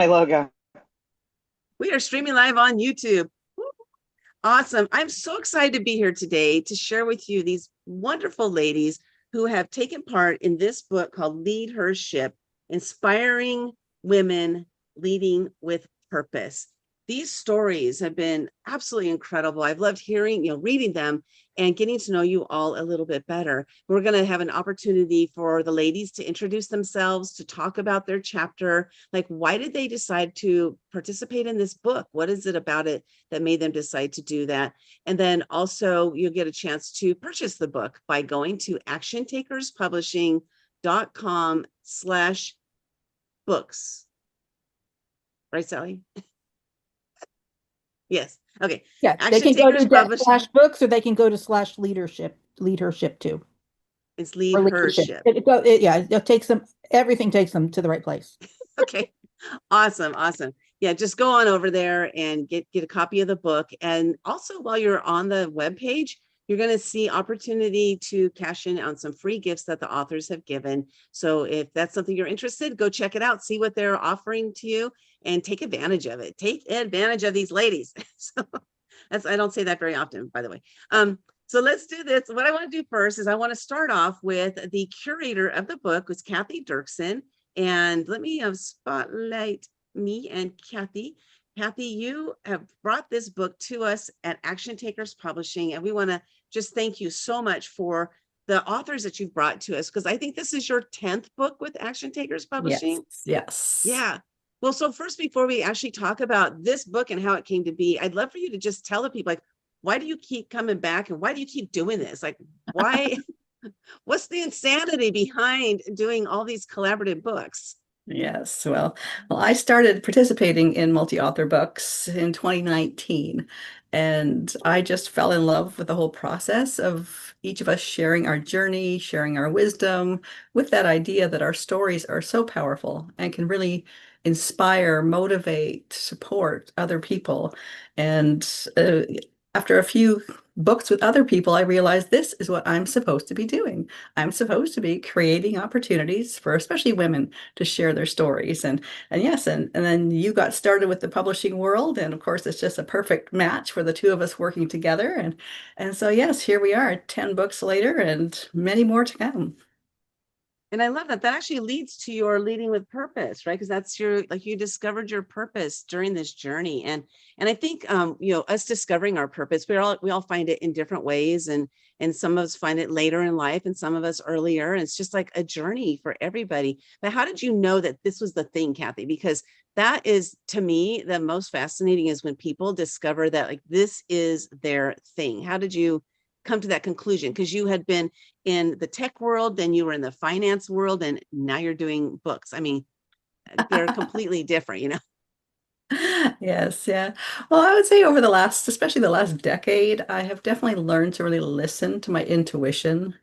My logo. We are streaming live on YouTube. Awesome. I'm so excited to be here today to share with you these wonderful ladies who have taken part in this book called LeadHERship, Inspiring Women Leading with Purpose. These stories have been absolutely incredible. I've loved hearing, reading them and getting to know you all a little bit better. We're going to have an opportunity for the ladies to introduce themselves, to talk about their chapter. Like, why did they decide to participate in this book? What is it about it that made them decide to do that? And then also you'll get a chance to purchase the book by going to actiontakerspublishing.com/books. Right, Sally? Yes. Okay. Yeah, they Action can go Takers to that Publishing. slash books, or they can go to slash leadership too, It's or leadership. LeadHERship. Yeah, it takes them, everything takes them to the right place. Okay. Awesome. Awesome. Yeah, just go on over there and get a copy of the book. And also, while you're on the webpage, you're going to see opportunity to cash in on some free gifts that the authors have given. So if that's something you're interested, go check it out, see what they're offering to you, and take advantage of it. Take advantage of these ladies. So I don't say that very often, by the way. So let's do this. What I want to do first is I want to start off with the curator of the book, was Kathy Dirksen. And let me spotlight me and Kathy. Kathy, you have brought this book to us at Action Takers Publishing, and we want to just thank you so much for the authors that you've brought to us, because I think this is your 10th book with Action Takers Publishing. Yes. Yeah. Well, so first, before we actually talk about this book and how it came to be, I'd love for you to just tell the people, like, why do you keep coming back and why do you keep doing this? Like, why? What's the insanity behind doing all these collaborative books? Yes. Well, I started participating in multi-author books in 2019, and I just fell in love with the whole process of each of us sharing our journey, sharing our wisdom, with that idea that our stories are so powerful and can really inspire, motivate, support other people. And after a few books with other people, I realized this is what I'm supposed to be doing. I'm supposed to be creating opportunities for especially women to share their stories. And yes, and then you got started with the publishing world. And of course, it's just a perfect match for the two of us working together. And so yes, here we are, 10 books later and many more to come. And I love that. That actually leads to your leading with purpose, right? Because that's your, like, you discovered your purpose during this journey. And I think us discovering our purpose, we all find it in different ways. And some of us find it later in life and some of us earlier. And it's just like a journey for everybody. But how did you know that this was the thing, Kathy? Because that is, to me, the most fascinating, is when people discover that, like, this is their thing. How did you come to that conclusion? Because you had been in the tech world, then you were in the finance world, and now you're doing books. I mean, they're completely different. Yes, yeah. Well, I would say over the last, especially the last decade, I have definitely learned to really listen to my intuition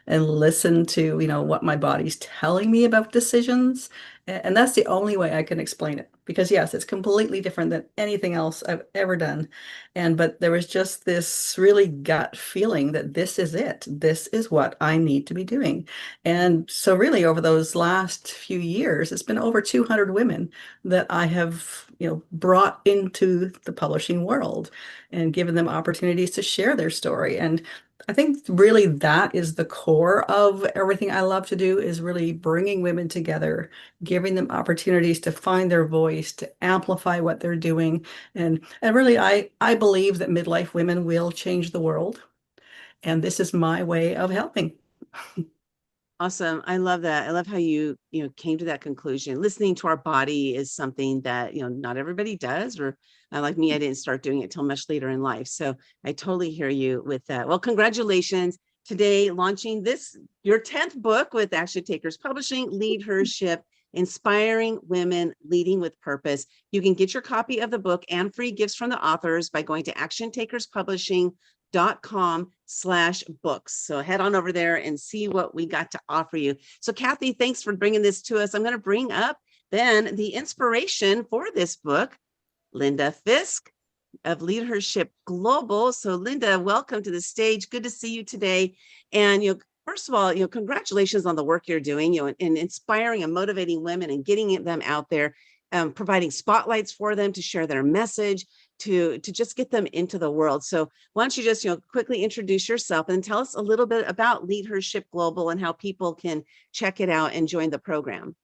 and listen to, what my body's telling me about decisions. And that's the only way I can explain it. Because yes, it's completely different than anything else I've ever done. But there was just this really gut feeling that this is it. This is what I need to be doing. And so really over those last few years, it's been over 200 women that I have, brought into the publishing world and given them opportunities to share their story. And I think really that is the core of everything I love to do, is really bringing women together, giving them opportunities to find their voice, to amplify what they're doing. And really, I believe that midlife women will change the world. And this is my way of helping. Awesome. I love that. I love how you came to that conclusion. Listening to our body is something that, not everybody does, or like me, I didn't start doing it till much later in life. So I totally hear you with that. Well, congratulations today, launching your 10th book with Action Takers Publishing, LeadHERship, Inspiring Women Leading with Purpose. You can get your copy of the book and free gifts from the authors by going to actiontakerspublishing.com/books. So head on over there and see what we got to offer you. So Kathy, thanks for bringing this to us. I'm going to bring up then the inspiration for this book, Linda Fisk of LeadHERship Global. So Linda, welcome to the stage. Good to see you today. And first of all, congratulations on the work you're doing, in inspiring and motivating women and getting them out there. providing spotlights for them to share their message, to just get them into the world. So why don't you just, quickly introduce yourself and tell us a little bit about LeadHERship Global and how people can check it out and join the program.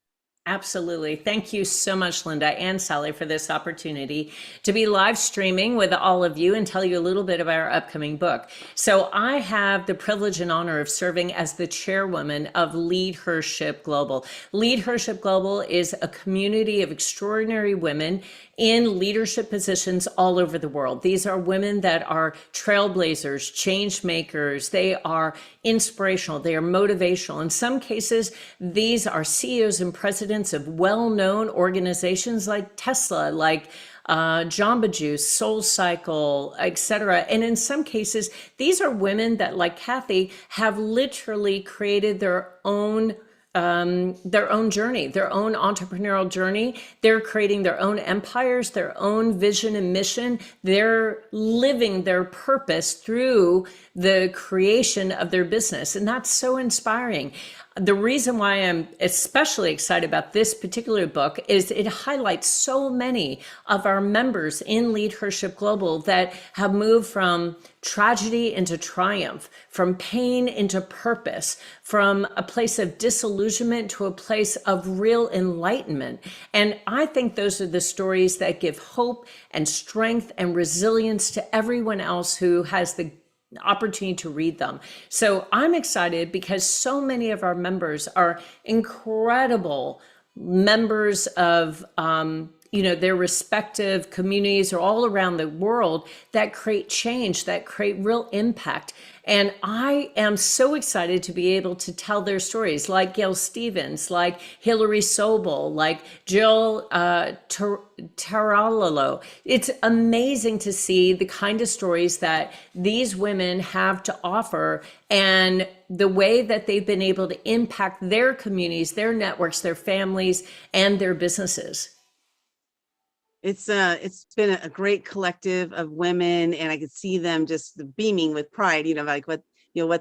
Absolutely. Thank you so much, Linda and Sally, for this opportunity to be live streaming with all of you and tell you a little bit about our upcoming book. So I have the privilege and honor of serving as the chairwoman of LeadHERship Global. LeadHERship Global is a community of extraordinary women in leadership positions all over the world. These are women that are trailblazers, change makers. They are inspirational. They are motivational. In some cases, these are CEOs and presidents of well-known organizations like Tesla, like Jamba Juice, Soul Cycle, etc. And in some cases, these are women that, like Kathy, have literally created their own journey, their own entrepreneurial journey. They're creating their own empires, their own vision and mission. They're living their purpose through the creation of their business. And that's so inspiring. The reason why I'm especially excited about this particular book is it highlights so many of our members in LeadHERship Global that have moved from tragedy into triumph, from pain into purpose, from a place of disillusionment to a place of real enlightenment. And I think those are the stories that give hope and strength and resilience to everyone else who has the opportunity to read them. So I'm excited because so many of our members are incredible members of their respective communities or all around the world that create change, that create real impact. And I am so excited to be able to tell their stories, like Gail Stevens, like Hillary Sobel, like Jill Taralalo. It's amazing to see the kind of stories that these women have to offer and the way that they've been able to impact their communities, their networks, their families, and their businesses. It's been a great collective of women, and I could see them just beaming with pride, like what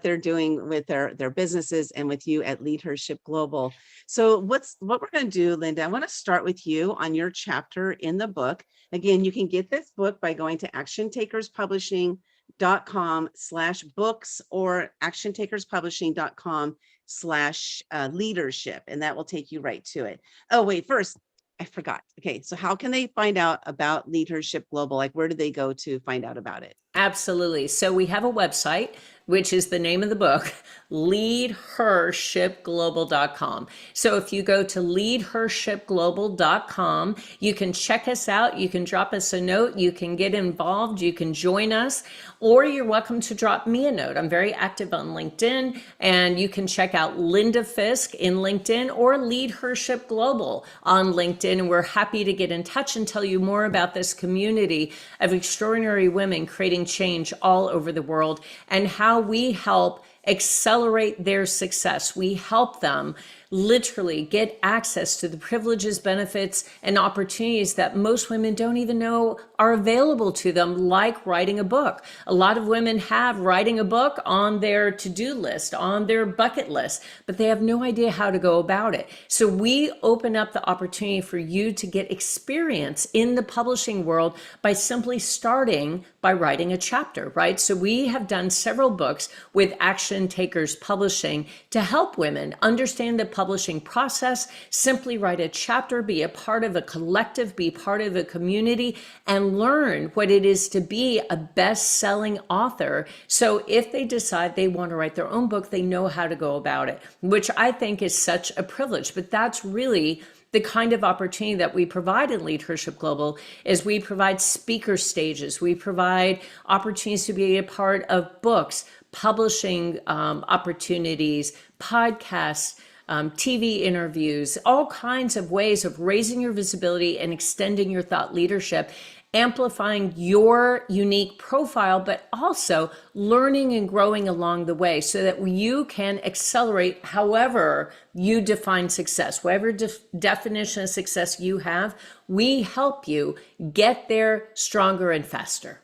they're doing with their businesses and with you at LeadHERship Global. So what we're going to do, Linda, I want to start with you on your chapter in the book. Again, you can get this book by going to actiontakerspublishing.com/books or actiontakerspublishing.com/leadership, and that will take you right to it. Oh, wait, first, I forgot. Okay, so how can they find out about LeadHERship Global? Like, where do they go to find out about it? Absolutely. So we have a website, which is the name of the book, LeadHERshipGlobal.com. So if you go to LeadHERshipGlobal.com, you can check us out. You can drop us a note. You can get involved. You can join us, or you're welcome to drop me a note. I'm very active on LinkedIn, and you can check out Linda Fisk in LinkedIn or LeadHERship Global on LinkedIn. And we're happy to get in touch and tell you more about this community of extraordinary women creating change all over the world and how we help accelerate their success. We help them literally get access to the privileges, benefits, and opportunities that most women don't even know are available to them, like writing a book. A lot of women have writing a book on their to-do list, on their bucket list, but they have no idea how to go about it. So we open up the opportunity for you to get experience in the publishing world by simply starting by writing a chapter, right? So we have done several books with Action Takers Publishing to help women understand the publishing process, simply write a chapter, be a part of a collective, be part of a community, and learn what it is to be a best-selling author. So if they decide they want to write their own book, they know how to go about it, which I think is such a privilege. But that's really the kind of opportunity that we provide in LeadHERship Global. Is we provide speaker stages, we provide opportunities to be a part of books, publishing opportunities, podcasts, TV interviews, all kinds of ways of raising your visibility and extending your thought leadership, amplifying your unique profile, but also learning and growing along the way so that you can accelerate however you define success, whatever definition of success you have. We help you get there stronger and faster.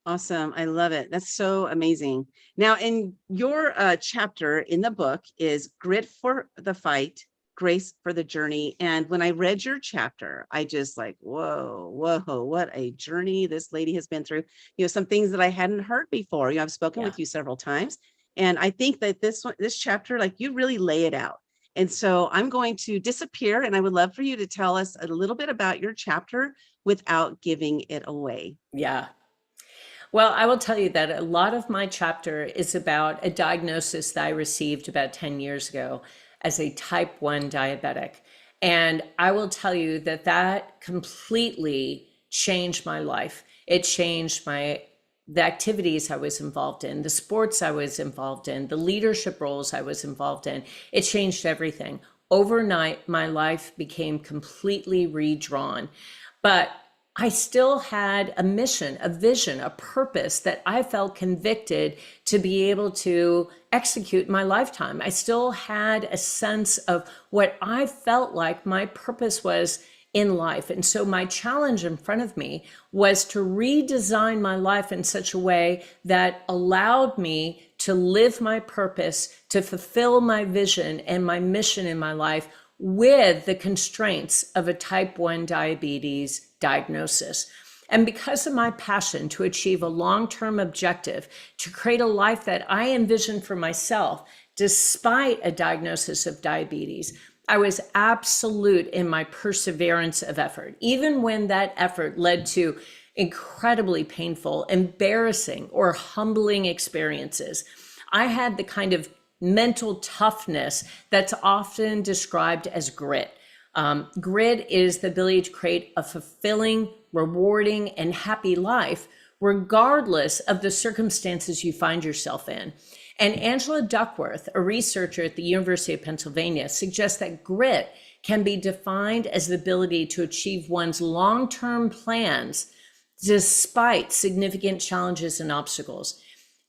Awesome. I love it. That's so amazing. Now, in your chapter in the book is Grit for the Fight, grace for the journey. And when I read your chapter, I just like, whoa, what a journey this lady has been through. Some things that I hadn't heard before. I've spoken Yeah. with you several times. And I think that this chapter, like, you really lay it out. And so I'm going to disappear, and I would love for you to tell us a little bit about your chapter without giving it away. Yeah. Well, I will tell you that a lot of my chapter is about a diagnosis that I received about 10 years ago as a type 1 diabetic. And I will tell you that that completely changed my life. It changed the activities I was involved in, the sports I was involved in, the leadership roles I was involved in. It changed everything. Overnight, my life became completely redrawn. But I still had a mission, a vision, a purpose that I felt convicted to be able to execute in my lifetime. I still had a sense of what I felt like my purpose was in life. And so my challenge in front of me was to redesign my life in such a way that allowed me to live my purpose, to fulfill my vision and my mission in my life with the constraints of a type 1 diabetes diagnosis. And because of my passion to achieve a long-term objective, to create a life that I envisioned for myself, despite a diagnosis of diabetes, I was absolute in my perseverance of effort, even when that effort led to incredibly painful, embarrassing, or humbling experiences. I had the kind of mental toughness that's often described as grit. Grit is the ability to create a fulfilling, rewarding, and happy life, regardless of the circumstances you find yourself in. And Angela Duckworth, a researcher at the University of Pennsylvania, suggests that grit can be defined as the ability to achieve one's long-term plans despite significant challenges and obstacles.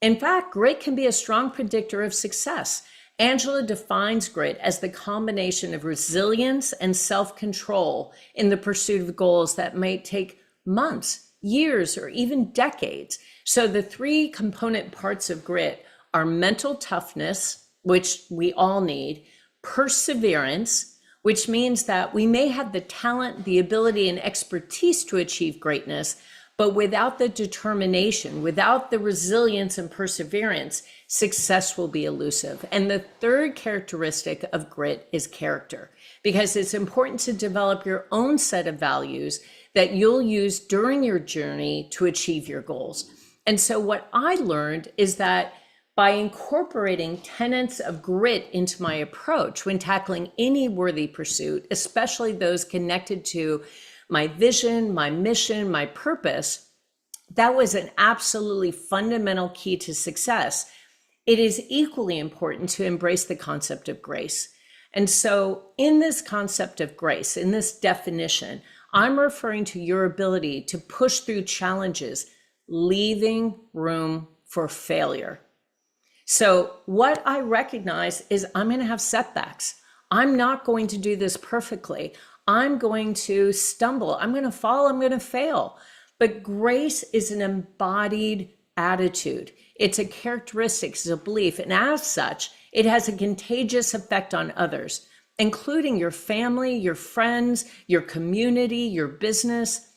In fact, grit can be a strong predictor of success. Angela defines grit as the combination of resilience and self-control in the pursuit of goals that may take months, years, or even decades. So the three component parts of grit are mental toughness, which we all need, perseverance, which means that we may have the talent, the ability, and expertise to achieve greatness, but without the determination, without the resilience and perseverance, success will be elusive. And the third characteristic of grit is character, because it's important to develop your own set of values that you'll use during your journey to achieve your goals. And so what I learned is that by incorporating tenets of grit into my approach when tackling any worthy pursuit, especially those connected to my vision, my mission, my purpose, that was an absolutely fundamental key to success. It is equally important to embrace the concept of grace. And so in this concept of grace, in this definition, I'm referring to your ability to push through challenges, leaving room for failure. So what I recognize is I'm going to have setbacks. I'm not going to do this perfectly. I'm going to stumble. I'm going to fall. I'm going to fail. But grace is an embodied attitude. It's a characteristic, it's a belief. And as such, it has a contagious effect on others, including your family, your friends, your community, your business.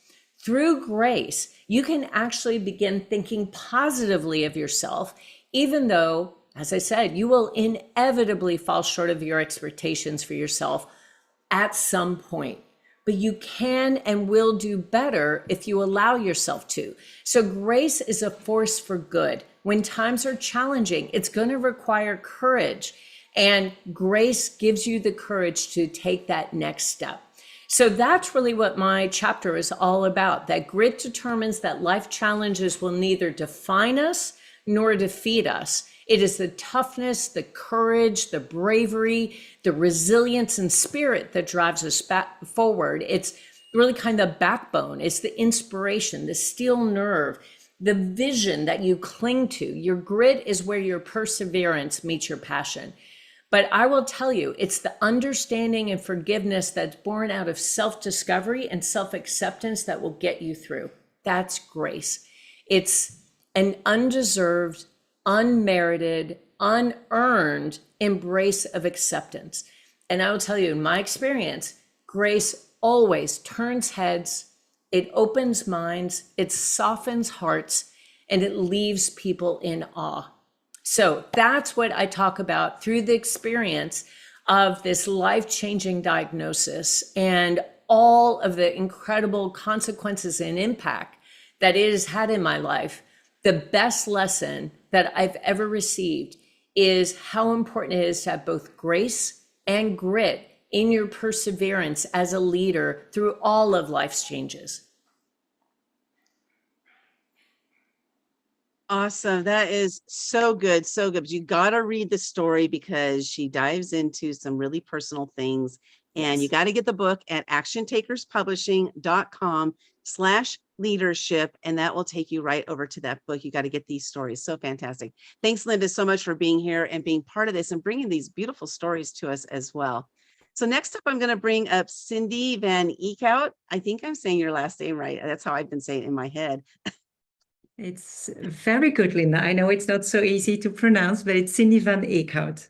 Through grace, you can actually begin thinking positively of yourself, even though, as I said, you will inevitably fall short of your expectations for yourself at some point. But you can and will do better if you allow yourself to. So grace is a force for good. When times are challenging, it's going to require courage. And grace gives you the courage to take that next step. So that's really what my chapter is all about, that grit determines that life challenges will neither define us nor defeat us. It is the toughness, the courage, the bravery, the resilience and spirit that drives us back forward. It's really kind of the backbone. It's the inspiration, the steel nerve, the vision that you cling to. Your grit is where your perseverance meets your passion. But I will tell you, it's the understanding and forgiveness that's born out of self-discovery and self-acceptance that will get you through. That's grace. It's an undeserved, unmerited, unearned embrace of acceptance. And I will tell you, in my experience, grace always turns heads, it opens minds, it softens hearts, and it leaves people in awe. So that's what I talk about through the experience of this life-changing diagnosis and all of the incredible consequences and impact that it has had in my life. The best lesson that I've ever received is how important it is to have both grace and grit in your perseverance as a leader through all of life's changes. Awesome. That is so good. So good. But you got to read the story because she dives into some really personal things. And you Yes. got to get the book at actiontakerspublishing.com/leadership. And that will take you right over to that book. You got to get these stories. So fantastic. Thanks, Linda, so much for being here and being part of this and bringing these beautiful stories to us as well. So next up, I'm going to bring up Cindy Van Eekhout. I think I'm saying your last name right. That's how I've been saying it in my head. It's very good, Linda. I know it's not so easy to pronounce, but it's Cindy van Eekhout.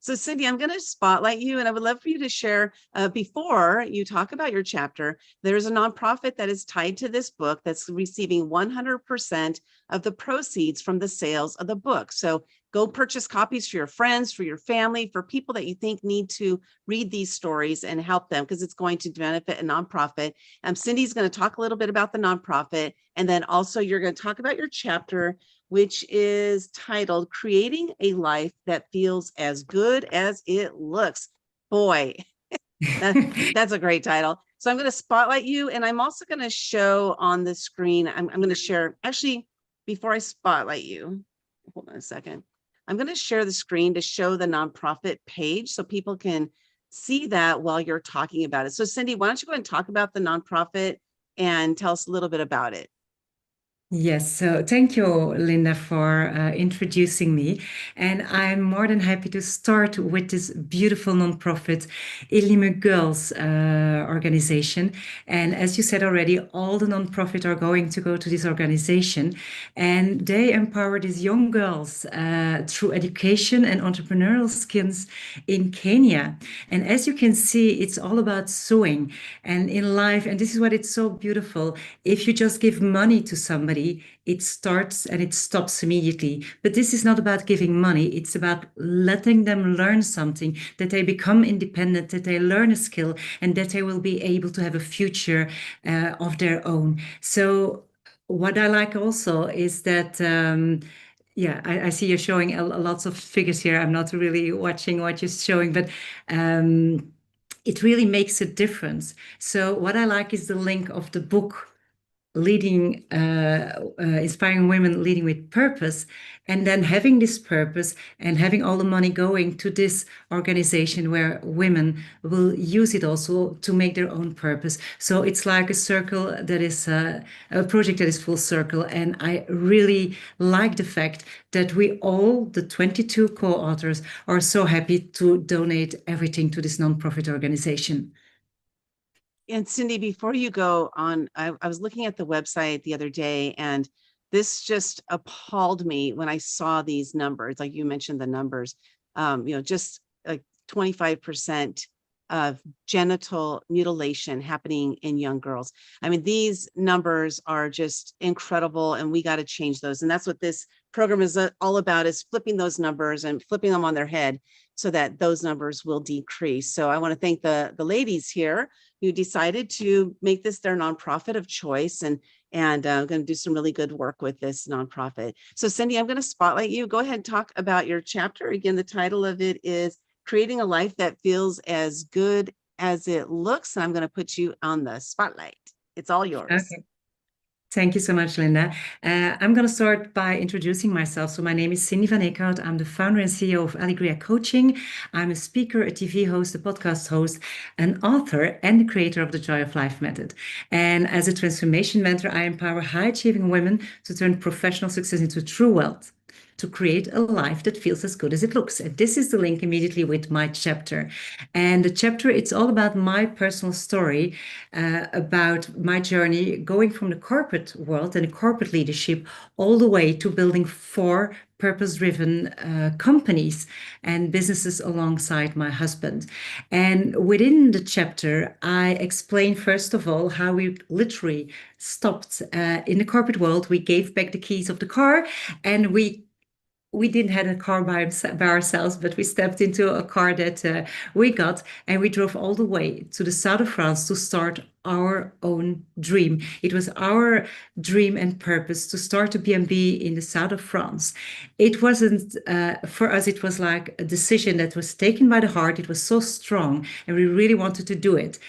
So Cindy, I'm going to spotlight you, and I would love for you to share, before you talk about your chapter, there's a nonprofit that is tied to this book that's receiving 100% of the proceeds from the sales of the book. So go purchase copies for your friends, for your family, for people that you think need to read these stories and help them, because it's going to benefit a nonprofit. Cindy's going to talk a little bit about the nonprofit, and then also you're going to talk about your chapter, which is titled Creating a Life That Feels as Good as It Looks. Boy, that's a great title. So I'm going to spotlight you, and I'm also going to show on the screen, I'm going to share, actually, before I spotlight you, hold on a second. I'm going to share the screen to show the nonprofit page so people can see that while you're talking about it. So Cindy, why don't you go ahead and talk about the nonprofit and tell us a little bit about it? Yes, so thank you, Linda, for introducing me. And I'm more than happy to start with this beautiful nonprofit, Illimwe Girls organization. And as you said already, all the nonprofit are going to go to this organization. And they empower these young girls through education and entrepreneurial skills in Kenya. And as you can see, it's all about sewing. And in life, and this is what it's so beautiful, if you just give money to somebody, it starts and it stops immediately. But this is not about giving money. It's about letting them learn something, that they become independent, that they learn a skill, and that they will be able to have a future of their own. So what I like also is that yeah, I see you're showing lots of figures here. I'm not really watching what you're showing, but it really makes a difference. So what I like is the link of the book, leading, inspiring women leading with purpose, and then having this purpose and having all the money going to this organization where women will use it also to make their own purpose. So it's like a circle that is a project that is full circle. And I really like the fact that we all, the 22 co-authors, are so happy to donate everything to this nonprofit organization. And Cindy, before you go on, I was looking at the website the other day, and this just appalled me when I saw these numbers. Like you mentioned the numbers, just like 25% of genital mutilation happening in young girls. I mean, these numbers are just incredible, and we got to change those. And that's what this program is all about, is flipping those numbers and flipping them on their head so that those numbers will decrease. So I want to thank the ladies here who decided to make this their nonprofit of choice, and going to do some really good work with this nonprofit. So Cindy, I'm going to spotlight you. Go ahead and talk about your chapter. Again, the title of it is Creating a Life That Feels as Good as It Looks. And I'm going to put you on the spotlight. It's all yours. Okay. Thank you so much, Linda. I'm going to start by introducing myself. So my name is Cindy van Eekhout. I'm the founder and CEO of Allegria Coaching. I'm a speaker, a TV host, a podcast host, an author, and the creator of the Joy of Life method. And as a transformation mentor, I empower high-achieving women to turn professional success into true wealth, to create a life that feels as good as it looks. And this is the link immediately with my chapter. And the chapter, it's all about my personal story, about my journey going from the corporate world and the corporate leadership all the way to building 4 purpose-driven companies and businesses alongside my husband. And within the chapter, I explain, first of all, how we literally stopped in the corporate world. We gave back the keys of the car, and we didn't have a car by ourselves, but we stepped into a car that we got, and we drove all the way to the south of France to start our own dream. It was our dream and purpose to start a B&B in the south of France. It wasn't, for us, it was like a decision that was taken by the heart. It was so strong, and we really wanted to do it.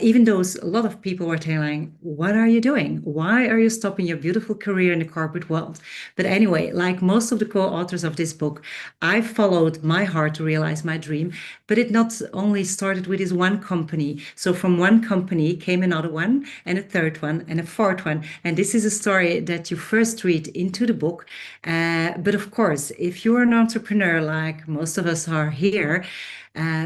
Even though a lot of people were telling, what are you doing? Why are you stopping your beautiful career in the corporate world? But anyway, like most of the co-authors of this book, I followed my heart to realize my dream, but it not only started with this one company. So from one company came another one, and a third one, and a fourth one. And this is a story that you first read into the book. But of course, if you're an entrepreneur, like most of us are here,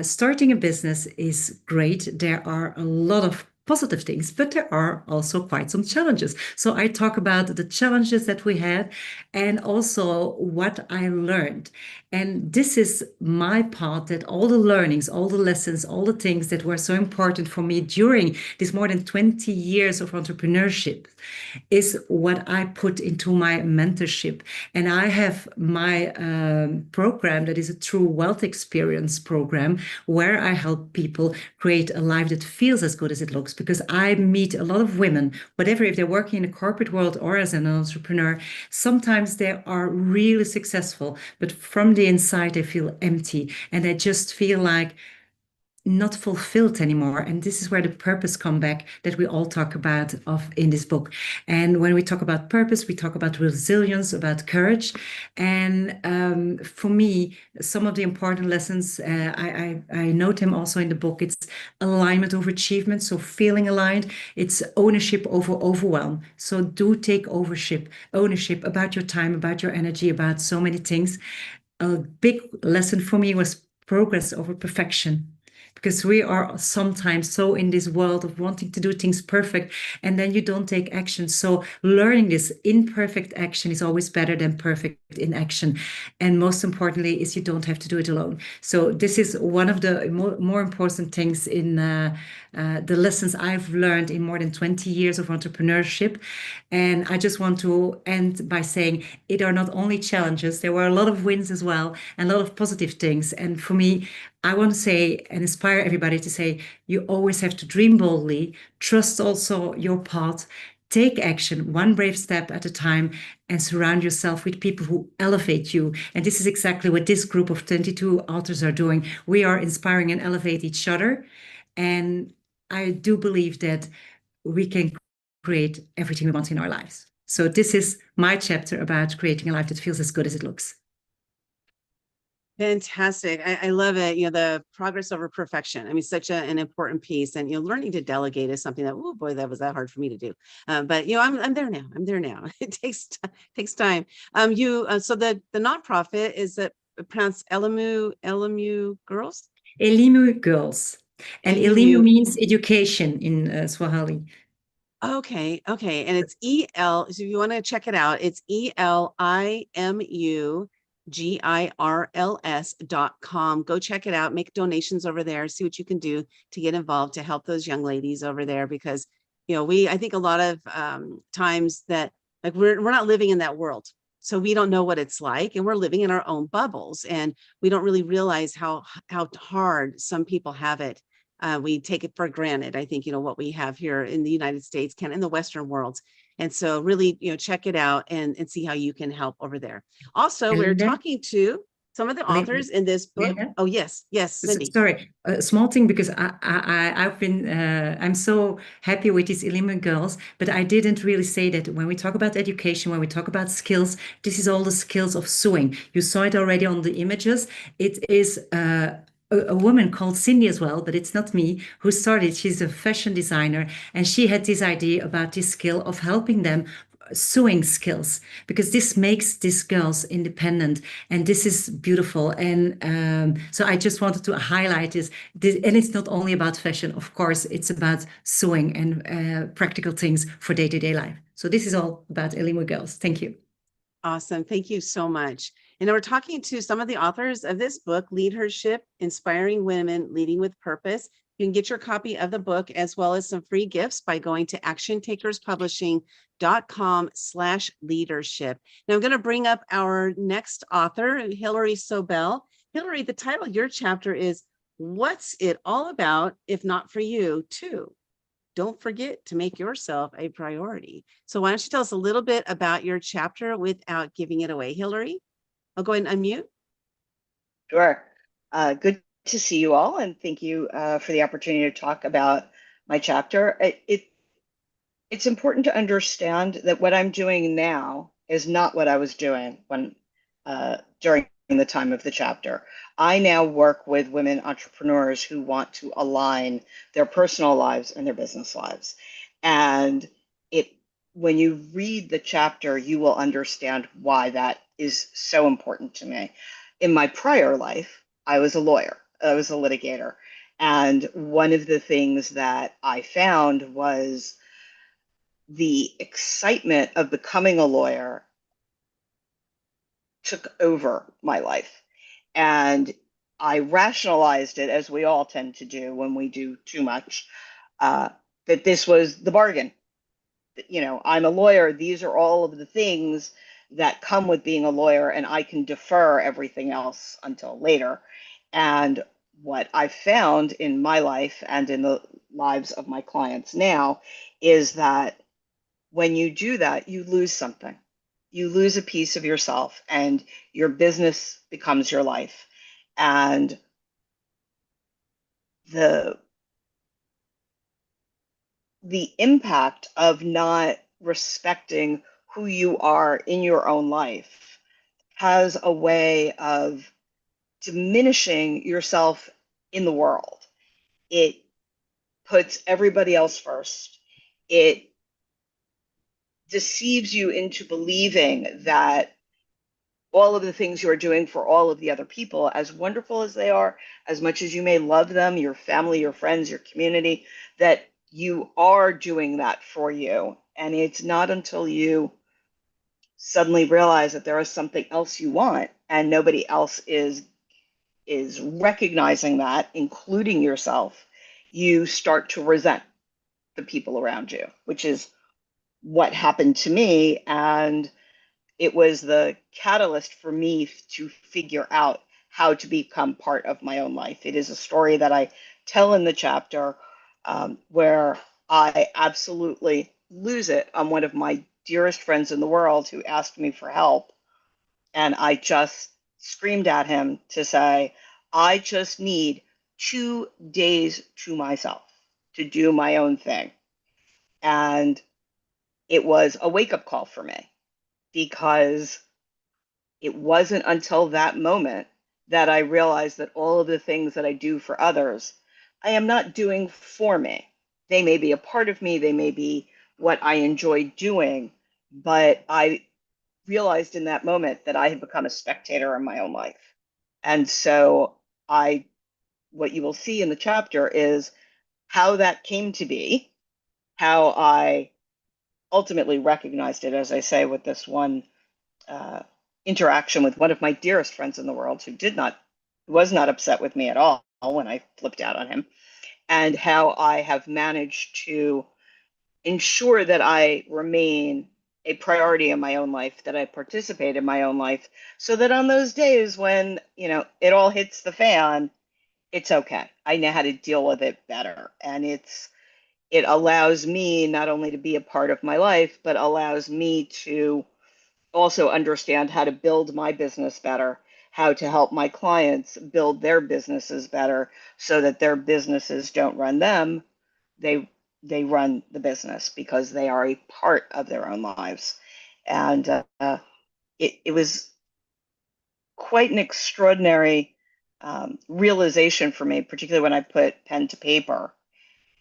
starting a business is great. There are a lot of positive things, but there are also quite some challenges. So I talk about the challenges that we had and also what I learned. And this is my part, that all the learnings, all the lessons, all the things that were so important for me during this more than 20 years of entrepreneurship is what I put into my mentorship. And I have my program that is a true wealth experience program where I help people create a life that feels as good as it looks, because I meet a lot of women, whatever, if they're working in the corporate world or as an entrepreneur, sometimes they are really successful, but from the inside they feel empty and they just feel like not fulfilled anymore. And this is where the purpose come back that we all talk about in this book. And when we talk about purpose, we talk about resilience, about courage. And for me, some of the important lessons, I note them also in the book. It's alignment over achievement, so feeling aligned. It's ownership over overwhelm. So do take ownership about your time, about your energy, about so many things. A big lesson for me was progress over perfection, because we are sometimes so in this world of wanting to do things perfect, and then you don't take action. So learning this imperfect action is always better than perfect inaction. And most importantly is you don't have to do it alone. So this is one of the more important things in the lessons I've learned in more than 20 years of entrepreneurship. And I just want to end by saying it are not only challenges, there were a lot of wins as well, and a lot of positive things. And for me, I want to say and inspire everybody to say, you always have to dream boldly, trust also your path, take action, one brave step at a time, and surround yourself with people who elevate you. And this is exactly what this group of 22 authors are doing. We are inspiring and elevate each other. And I do believe that we can create everything we want in our lives. So this is my chapter about creating a life that feels as good as it looks. Fantastic. I love it. The progress over perfection. I mean, such an important piece. And, learning to delegate is something that, oh boy, that was that hard for me to do. But, I'm there now. I'm there now. It takes time. So the nonprofit is pronounced Elimu Girls? Elimu Girls. And Elimu means education in Swahili. Okay. And it's so if you want to check it out, it's ELIMUGIRLS.com. Go check it out, make donations over there, see what you can do to get involved to help those young ladies over there, because I think a lot of times that like we're not living in that world. So we don't know what it's like, and we're living in our own bubbles, and we don't really realize how hard some people have it. We take it for granted. I think, what we have here in the United States in the Western world. And so really, check it out and see how you can help over there. Also, we're talking to some of the authors in this book. Oh, yes, Cindy. Sorry, a small thing, because I'm so happy with these Elimu Girls, but I didn't really say that when we talk about education, when we talk about skills, this is all the skills of sewing. You saw it already on the images. It is a woman called Cindy as well, but it's not me who started. She's a fashion designer, and she had this idea about this skill of helping them sewing skills, because this makes these girls independent, and this is beautiful. And so I just wanted to highlight this, and it's not only about fashion, of course, it's about sewing and practical things for day-to-day life. So this is all about Elimu Girls. Thank you. Awesome. Thank you so much. And we're talking to some of the authors of this book, LeadHERship, Inspiring Women Leading with Purpose. You can get your copy of the book as well as some free gifts by going to actiontakerspublishing.com/leadership. Now I'm going to bring up our next author, Hillary Sobel. Hillary, the title of your chapter is What's It All About If Not For You Too? Don't forget to make yourself a priority. So why don't you tell us a little bit about your chapter without giving it away? Hillary, I'll go ahead and unmute. Sure. Good to see you all, and thank you for the opportunity to talk about my chapter. It's important to understand that what I'm doing now is not what I was doing when during the time of the chapter. I now work with women entrepreneurs who want to align their personal lives and their business lives. And when you read the chapter, you will understand why that is so important to me. In my prior life, I was a lawyer, I was a litigator. And one of the things that I found was the excitement of becoming a lawyer took over my life. And I rationalized it, as we all tend to do when we do too much, that this was the bargain. You know, I'm a lawyer. These are all of the things that come with being a lawyer, and I can defer everything else until later. And what I've found in my life and in the lives of my clients now is that when you do that, you lose something. You lose a piece of yourself, and your business becomes your life. And the impact of not respecting who you are in your own life has a way of diminishing yourself in the world. It puts everybody else first. It deceives you into believing that all of the things you are doing for all of the other people, as wonderful as they are, as much as you may love them, your family, your friends, your community, that you are doing that for you. And it's not until you suddenly realize that there is something else you want and nobody else is recognizing that, including yourself, you start to resent the people around you, which is what happened to me. And it was the catalyst for me to figure out how to become part of my own life. It is a story that I tell in the chapter where I absolutely lose it on one of my dearest friends in the world who asked me for help. And I just screamed at him to say, I just need 2 days to myself to do my own thing. And it was a wake-up call for me, because it wasn't until that moment that I realized that all of the things that I do for others, I am not doing for me. They may be a part of me, they may be what I enjoy doing, but I realized in that moment that I had become a spectator in my own life. And so what you will see in the chapter is how that came to be, how I ultimately recognized it, as I say, with this one interaction with one of my dearest friends in the world who was not upset with me at all when I flipped out on him, and how I have managed to ensure that I remain a priority in my own life, that I participate in my own life, so that on those days when, it all hits the fan, it's okay. I know how to deal with it better. And it allows me not only to be a part of my life, but allows me to also understand how to build my business better, how to help my clients build their businesses better so that their businesses don't run them. They run the business because they are a part of their own lives. And it was quite an extraordinary realization for me, particularly when I put pen to paper,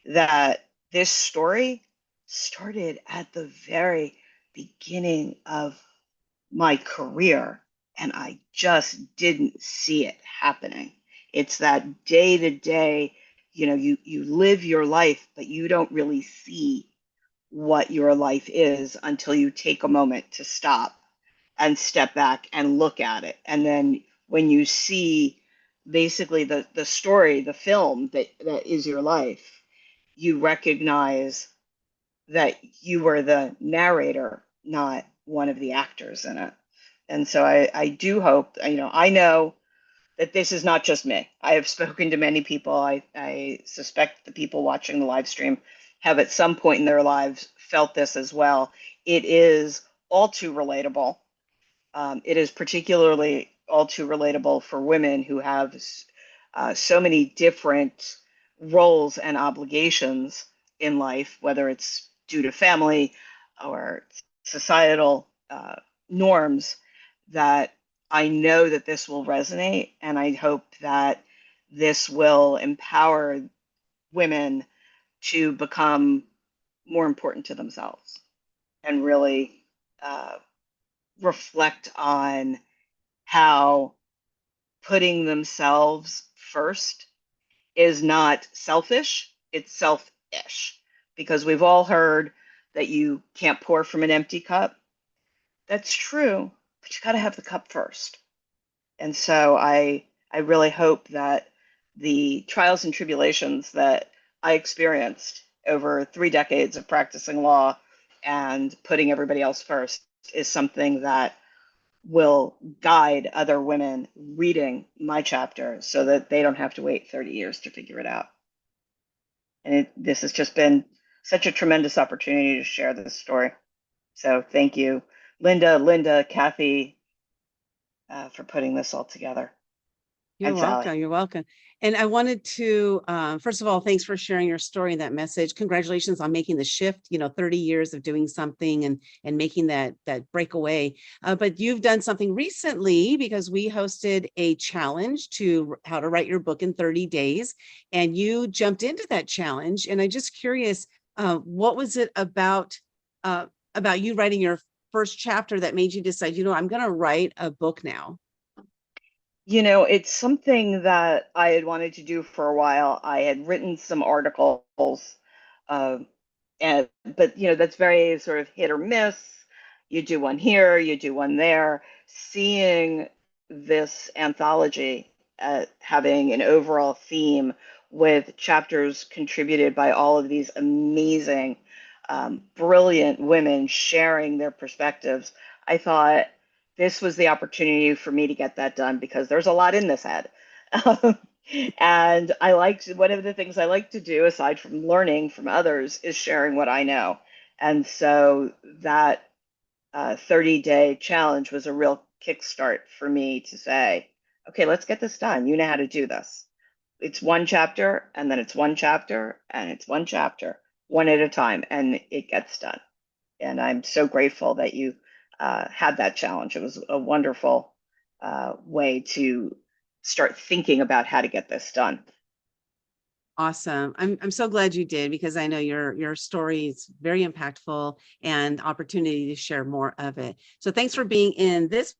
that this story started at the very beginning of my career, and I just didn't see it happening. It's that day to day, you live your life, but you don't really see what your life is until you take a moment to stop and step back and look at it. And then when you see basically the story, the film that is your life, you recognize that you were the narrator, not one of the actors in it. And so I do hope, I know that this is not just me. I have spoken to many people. I suspect the people watching the live stream have at some point in their lives felt this as well. It is all too relatable. It is particularly all too relatable for women who have so many different roles and obligations in life, whether it's due to family or societal norms, that I know that this will resonate, and I hope that this will empower women to become more important to themselves and really uh, reflect on how putting themselves first is not selfish, it's selfish. Because we've all heard that you can't pour from an empty cup. That's true, but you got to have the cup first. And so I really hope that the trials and tribulations that I experienced over 3 decades of practicing law and putting everybody else first is something that will guide other women reading my chapter so that they don't have to wait 30 years to figure it out. And this has just been such a tremendous opportunity to share this story. So thank you, Linda, Kathy, for putting this all together. You're And Sally. welcome. You're welcome. And I wanted to, first of all, thanks for sharing your story and that message. Congratulations on making the shift, 30 years of doing something and making that breakaway. But you've done something recently because we hosted a challenge to how to write your book in 30 days. And you jumped into that challenge. And I'm just curious, what was it about you writing your first chapter that made you decide, I'm going to write a book now? It's something that I had wanted to do for a while. I had written some articles, uh, but that's very sort of hit or miss. You do one here, you do one there. Seeing this anthology having an overall theme with chapters contributed by all of these amazing, brilliant women sharing their perspectives, I thought this was the opportunity for me to get that done because there's a lot in this head. And one of the things I like to do, aside from learning from others, is sharing what I know. And so that 30-day challenge was a real kickstart for me to say, okay, let's get this done. You know how to do this. It's one chapter, and then it's one chapter, and it's one chapter, one at a time, and it gets done. And I'm so grateful that you had that challenge. It was a wonderful way to start thinking about how to get this done. Awesome. I'm so glad you did because I know your story is very impactful and opportunity to share more of it. So thanks for being in this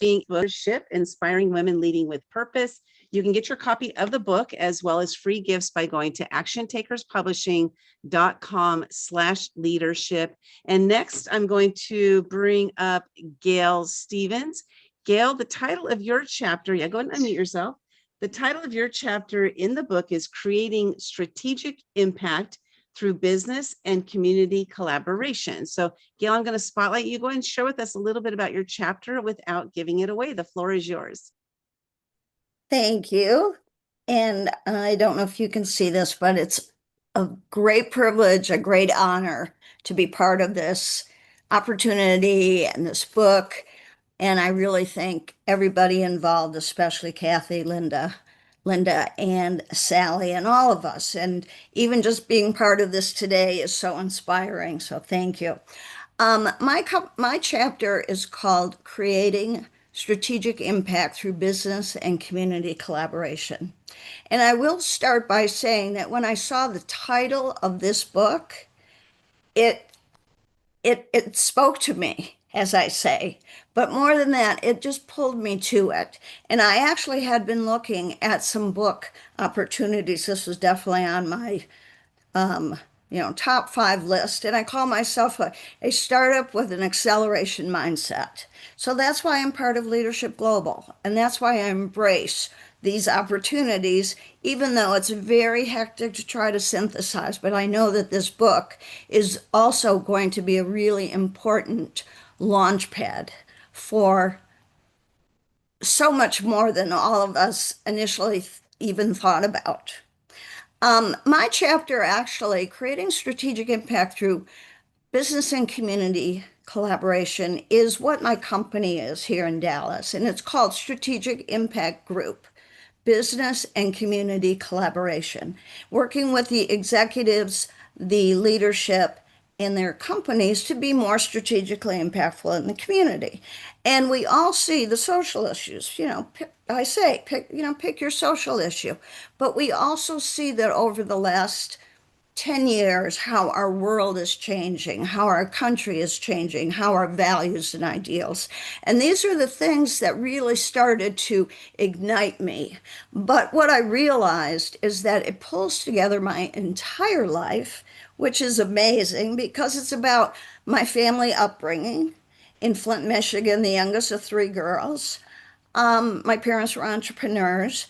LeadHERship, Inspiring Women Leading with Purpose. You can get your copy of the book as well as free gifts by going to actiontakerspublishing.com/leadership. And next, I'm going to bring up Gail Stevens. Gail, the title of your chapter, go ahead and unmute yourself. The title of your chapter in the book is Creating Strategic Impact Through Business and Community Collaboration. So Gail, I'm going to spotlight you. Go ahead and share with us a little bit about your chapter without giving it away. The floor is yours. Thank you. And I don't know if you can see this, but it's a great privilege, a great honor to be part of this opportunity and this book. And I really thank everybody involved, especially Kathy, Linda, and Sally, and all of us. And even just being part of this today is so inspiring. So thank you. My chapter is called Creating Strategic Impact Through Business and Community Collaboration. And I will start by saying that when I saw the title of this book, it it spoke to me, as I say. But more than that, it just pulled me to it. And I actually had been looking at some book opportunities. This was definitely on my um, top 5 list. And I call myself a startup with an acceleration mindset. So that's why I'm part of Leadership Global. And that's why I embrace these opportunities, even though it's very hectic to try to synthesize. But I know that this book is also going to be a really important launch pad for so much more than all of us initially even thought about. My chapter actually, creating strategic impact through business and community collaboration, is what my company is here in Dallas, and it's called Strategic Impact Group. Business and community collaboration, working with the executives, the leadership, and their companies to be more strategically impactful in the community. And we all see the social issues, pick your social issue. But we also see that over the last 10 years, how our world is changing, how our country is changing, how our values and ideals. And these are the things that really started to ignite me. But what I realized is that it pulls together my entire life, which is amazing because it's about my family upbringing in Flint, Michigan, the youngest of 3 girls. My parents were entrepreneurs,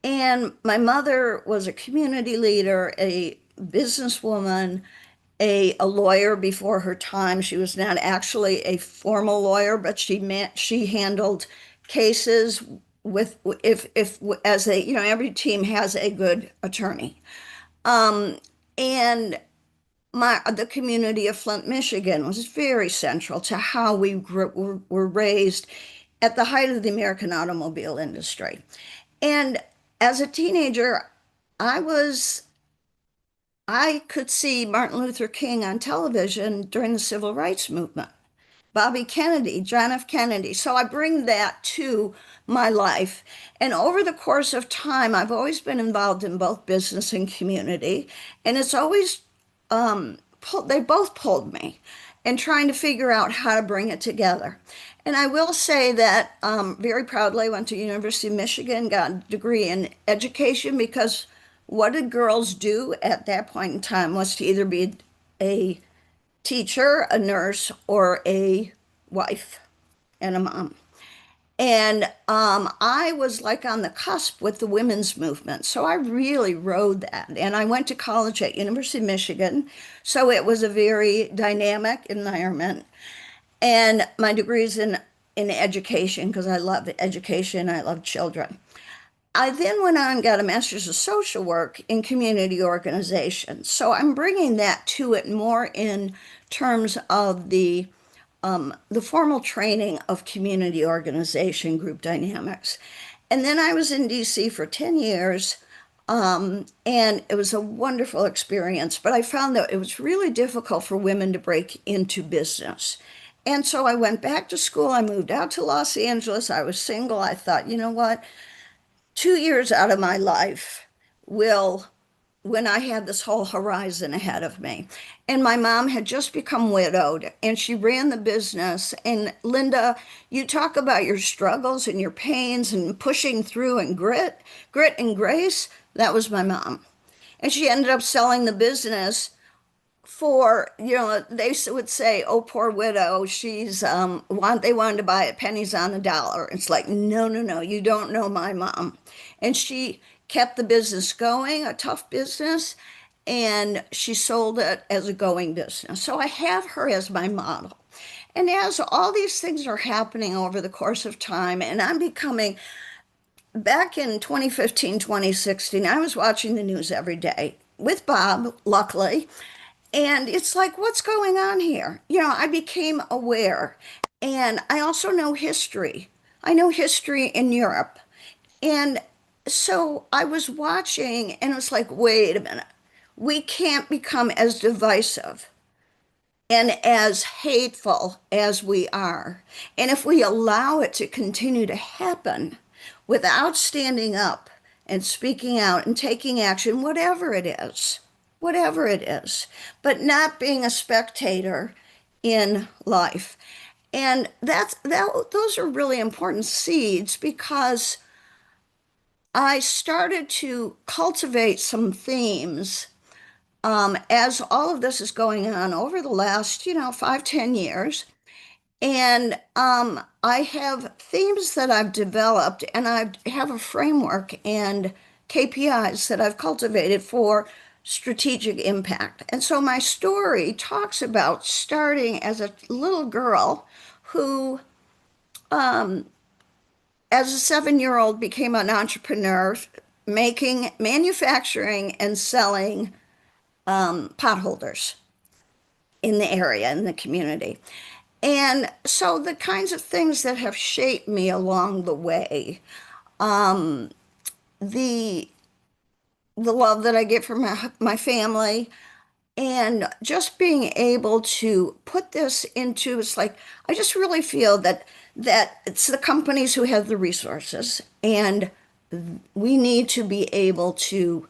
and my mother was a community leader, a businesswoman, a lawyer before her time. She was not actually a formal lawyer, but she handled cases with if as a every team has a good attorney. And the community of Flint, Michigan was very central to how we were raised at the height of the American automobile industry. And as a teenager, I could see Martin Luther King on television during the civil rights movement, Bobby Kennedy, John F. Kennedy. So I bring that to my life. And over the course of time, I've always been involved in both business and community. And it's always, they both pulled me in trying to figure out how to bring it together. And I will say that very proudly, I went to University of Michigan, got a degree in education, because what did girls do at that point in time was to either be a teacher, a nurse, or a wife and a mom. And I was like on the cusp with the women's movement. So I really rode that. And I went to college at University of Michigan. So it was a very dynamic environment. And my degree's in education because I love education. I love children. I then went on and got a master's of social work in community organization. So I'm bringing that to it more in terms of the formal training of community organization, group dynamics. And then I was in DC for 10 years, and it was a wonderful experience. But I found that it was really difficult for women to break into business. And so I went back to school. I moved out to Los Angeles. I was single. I thought, you know what? 2 years out of my life will, when I had this whole horizon ahead of me. And my mom had just become widowed and she ran the business. And Linda, you talk about your struggles and your pains and pushing through and grit and grace. That was my mom. And she ended up selling the business for, they would say, oh, poor widow, they wanted to buy it pennies on the dollar. It's like, no, no, no, you don't know my mom. And she kept the business going, a tough business, and she sold it as a going business. So I have her as my model. And as all these things are happening over the course of time, and I'm becoming, back in 2015, 2016, I was watching the news every day with Bob, luckily. And it's like, what's going on here? I became aware. And I also know history. I know history in Europe. And so I was watching and it was like, wait a minute. We can't become as divisive and as hateful as we are. And if we allow it to continue to happen without standing up and speaking out and taking action, whatever it is, but not being a spectator in life. And those are really important seeds because I started to cultivate some themes as all of this is going on over the last, 5, 10 years. And I have themes that I've developed, and I have a framework and KPIs that I've cultivated for strategic impact. And so my story talks about starting as a little girl who, as a 7-year-old, became an entrepreneur, manufacturing and selling potholders in the area, in the community. And so the kinds of things that have shaped me along the way, the the love that I get from my family, and just being able to put this into, it's like I just really feel that it's the companies who have the resources, and we need to be able to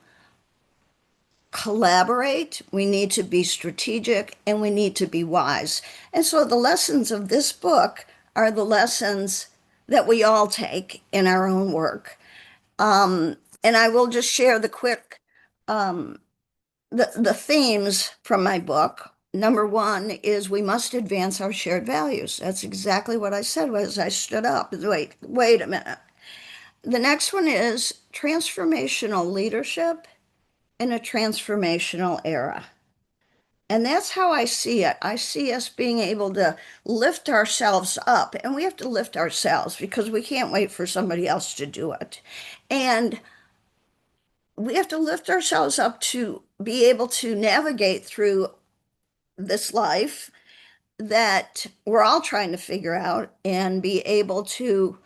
collaborate, we need to be strategic, and we need to be wise. And so the lessons of this book are the lessons that we all take in our own work. And I will just share the quick the themes from my book. Number one is we must advance our shared values. That's exactly what I said as I stood up. Wait a minute. The next one is transformational leadership in a transformational era. And that's how I see it. I see us being able to lift ourselves up, and we have to lift ourselves because we can't wait for somebody else to do it. And we have to lift ourselves up to be able to navigate through this life that we're all trying to figure out and be able to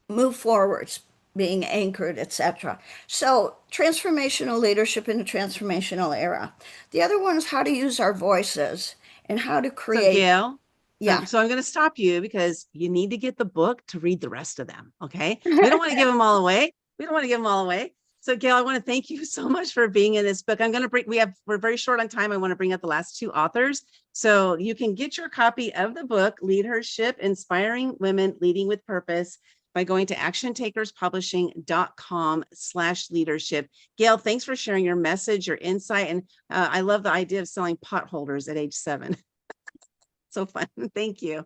move forwards, being anchored, etc. So, transformational leadership in a transformational era. The other one is how to use our voices and how to So create. Gail, Yeah. so I'm going to stop you because you need to get the book to read the rest of them. Okay. We don't want to give them all away. We don't want to give them all away. So Gail, I want to thank you so much for being in this book. I'm going to bring, we're very short on time. I want to bring up the last two authors. So you can get your copy of the book, LeadHERship, Inspiring Women Leading with Purpose, by going to actiontakerspublishing.com/leadership. Gail, thanks for sharing your message, your insight. And I love the idea of selling potholders at age 7. So fun. Thank you.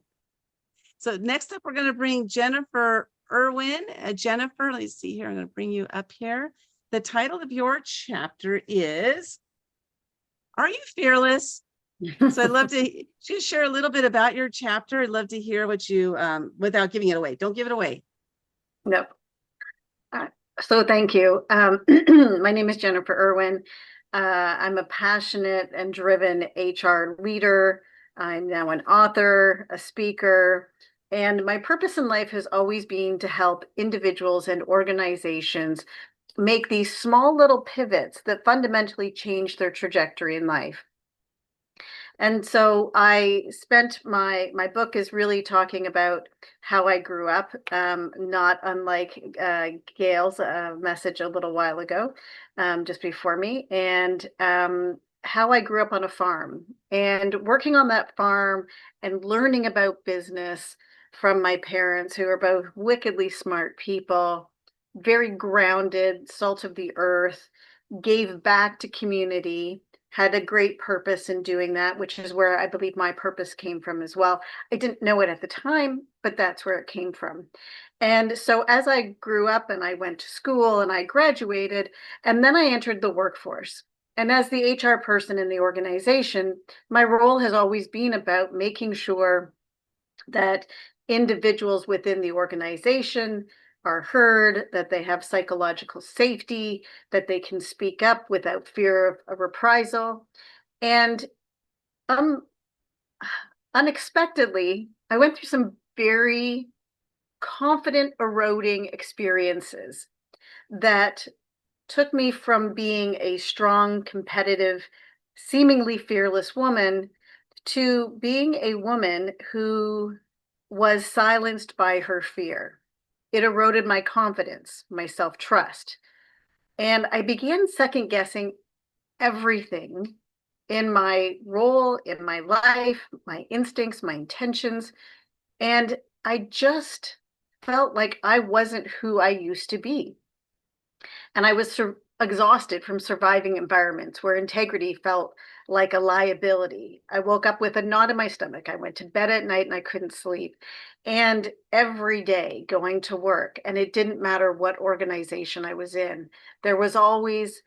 So next up, we're going to bring Jennifer Irwin. Jennifer, let's see here. I'm going to bring you up here. The title of your chapter is, Are You Fearless? So I'd love to just share a little bit about your chapter. I'd love to hear what you, without giving it away. Don't give it away. No. So thank you. My name is Jennifer Irwin. I'm a passionate and driven HR leader. I'm now an author, a speaker, and my purpose in life has always been to help individuals and organizations make these small little pivots that fundamentally change their trajectory in life. And so I spent my book is really talking about how I grew up, not unlike Gail's message a little while ago, just before me, and how I grew up on a farm and working on that farm and learning about business from my parents, who are both wickedly smart people, very grounded, salt of the earth, gave back to community, had a great purpose in doing that, which is where I believe my purpose came from as well. I didn't know it at the time, but that's where it came from. And so as I grew up and I went to school and I graduated, and then I entered the workforce. And as the HR person in the organization, my role has always been about making sure that individuals within the organization are heard, that they have psychological safety, that they can speak up without fear of a reprisal. And unexpectedly, I went through some very confident eroding experiences that took me from being a strong, competitive, seemingly fearless woman to being a woman who was silenced by her fear. It eroded my confidence, my self-trust. And I began second guessing everything in my role, in my life, my instincts, my intentions. And I just felt like I wasn't who I used to be. And I was exhausted from surviving environments where integrity felt like a liability. I woke up with a knot in my stomach. I went to bed at night and I couldn't sleep. And every day going to work, and it didn't matter what organization I was in, there was always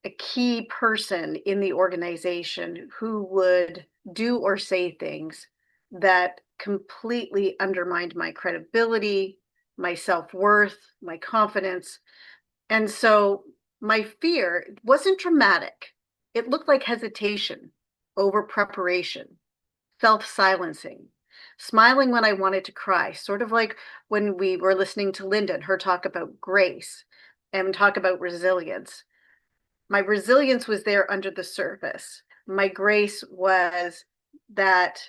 a key person in the organization who would do or say things that completely undermined my credibility, my self-worth, my confidence. And so my fear wasn't dramatic. It looked like hesitation, over preparation, self-silencing, smiling when I wanted to cry, sort of like when we were listening to Linda and her talk about grace and talk about resilience. My resilience was there under the surface. My grace was that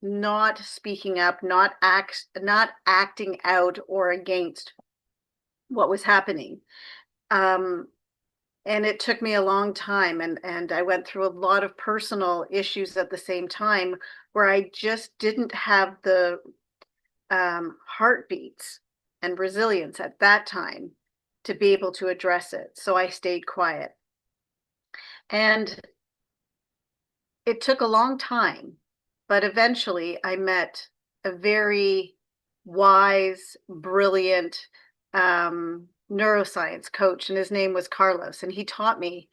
not speaking up, not acting out or against what was happening. And it took me a long time, and I went through a lot of personal issues at the same time where I just didn't have the heartbeats and resilience at that time to be able to address it. So I stayed quiet. And it took a long time, but eventually I met a very wise, brilliant neuroscience coach, and his name was Carlos. And he taught me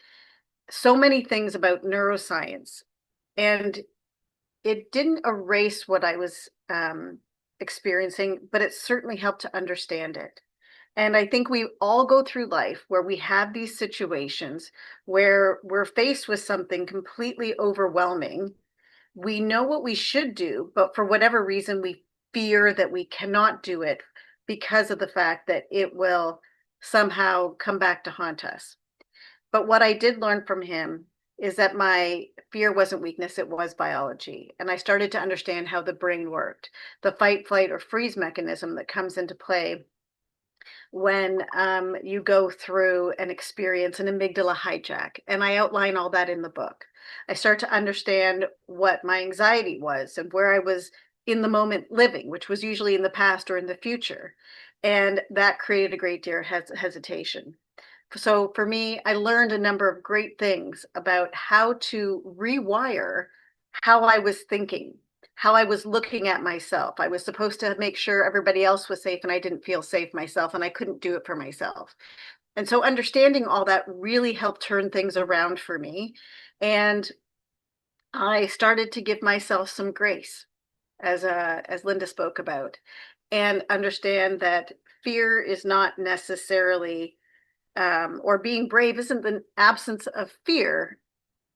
so many things about neuroscience. And it didn't erase what I was experiencing, but it certainly helped to understand it. And I think we all go through life where we have these situations where we're faced with something completely overwhelming. We know what we should do, but for whatever reason, we fear that we cannot do it because of the fact that it will somehow come back to haunt us. But what I did learn from him is that my fear wasn't weakness, it was biology. And I started to understand how the brain worked, the fight, flight, or freeze mechanism that comes into play when you go through and experience an amygdala hijack. And I outline all that in the book. I start to understand what my anxiety was and where I was in the moment living, which was usually in the past or in the future. And that created a great deal of hesitation. So for me, I learned a number of great things about how to rewire how I was thinking, how I was looking at myself. I was supposed to make sure everybody else was safe and I didn't feel safe myself, and I couldn't do it for myself. And so understanding all that really helped turn things around for me. And I started to give myself some grace, as Linda spoke about, and understand that fear is not necessarily or being brave isn't the absence of fear.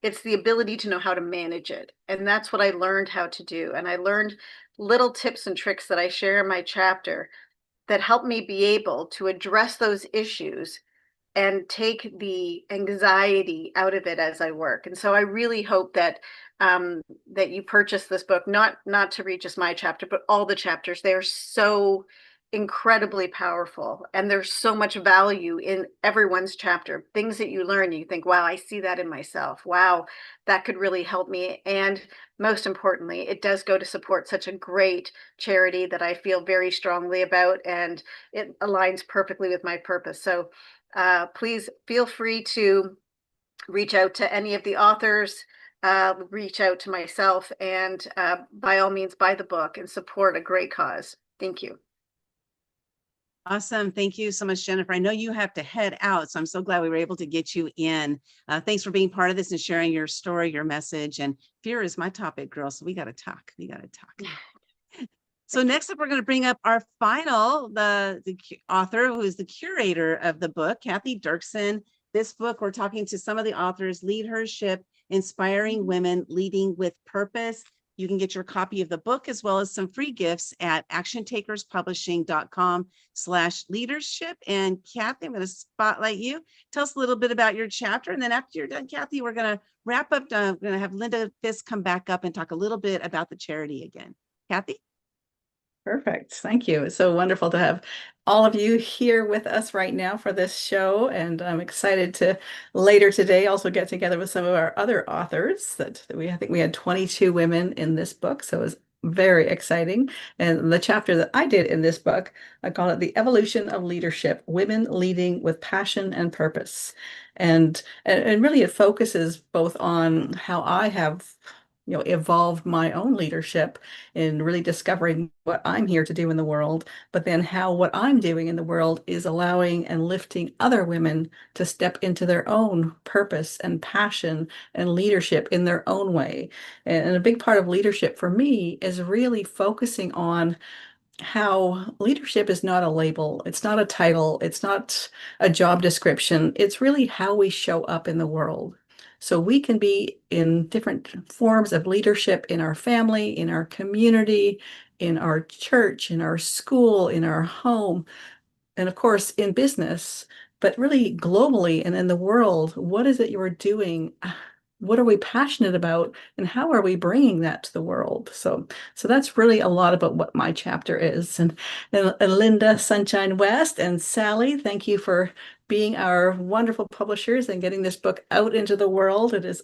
It's the ability to know how to manage it. And that's what I learned how to do. And I learned little tips and tricks that I share in my chapter that help me be able to address those issues and take the anxiety out of it as I work. And so I really hope that that you purchase this book, not to read just my chapter, but all the chapters. They are so incredibly powerful, and there's so much value in everyone's chapter. Things that you learn, you think, wow, I see that in myself. Wow, that could really help me. And most importantly, it does go to support such a great charity that I feel very strongly about, and it aligns perfectly with my purpose. So please feel free to reach out to any of the authors, reach out to myself, and by all means, buy the book and support a great cause. Thank you. Awesome. Thank you so much, Jennifer. I know you have to head out, so I'm so glad we were able to get you in. Thanks for being part of this and sharing your story, your message. And fear is my topic, girl, so we got to talk. We got to talk. So next up, we're going to bring up our final, the author who is the curator of the book, Kathy Dirksen. This book, we're talking to some of the authors, LeadHERship, Inspiring Women Leading with Purpose. You can get your copy of the book as well as some free gifts at actiontakerspublishing.com/leadership. And Kathy, I'm going to spotlight you. Tell us a little bit about your chapter. And then after you're done, Kathy, we're going to wrap up. We're going to have Linda Fisk come back up and talk a little bit about the charity again. Kathy? Perfect. Thank you. It's so wonderful to have all of you here with us right now for this show. And I'm excited to later today also get together with some of our other authors I think we had 22 women in this book. So it was very exciting. And the chapter that I did in this book, I call it The Evolution of Leadership, Women Leading with Passion and Purpose. And really it focuses both on how I have evolved my own leadership in really discovering what I'm here to do in the world, but then how what I'm doing in the world is allowing and lifting other women to step into their own purpose and passion and leadership in their own way. And a big part of leadership for me is really focusing on how leadership is not a label, it's not a title, it's not a job description, it's really how we show up in the world. So we can be in different forms of leadership in our family, in our community, in our church, in our school, in our home, and of course in business, but really globally and in the world. What is it you're doing? What are we passionate about, and how are we bringing that to the world? So that's really a lot about what my chapter is. And Linda, Sunshine West, and Sally, thank you for being our wonderful publishers and getting this book out into the world. It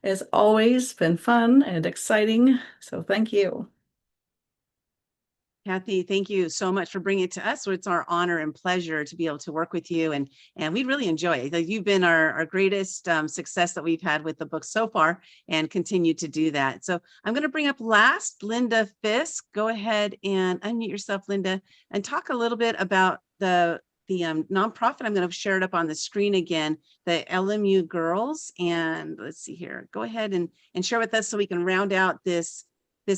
has always been fun and exciting. So thank you. Kathy, thank you so much for bringing it to us. So it's our honor and pleasure to be able to work with you, and we really enjoy it. Like, you've been our greatest success that we've had with the book so far, and continue to do that. So I'm going to bring up last Linda Fisk. Go ahead and unmute yourself, Linda, and talk a little bit about the nonprofit. I'm going to share it up on the screen again, the LMU Girls. And let's see here. Go ahead and share with us so we can round out this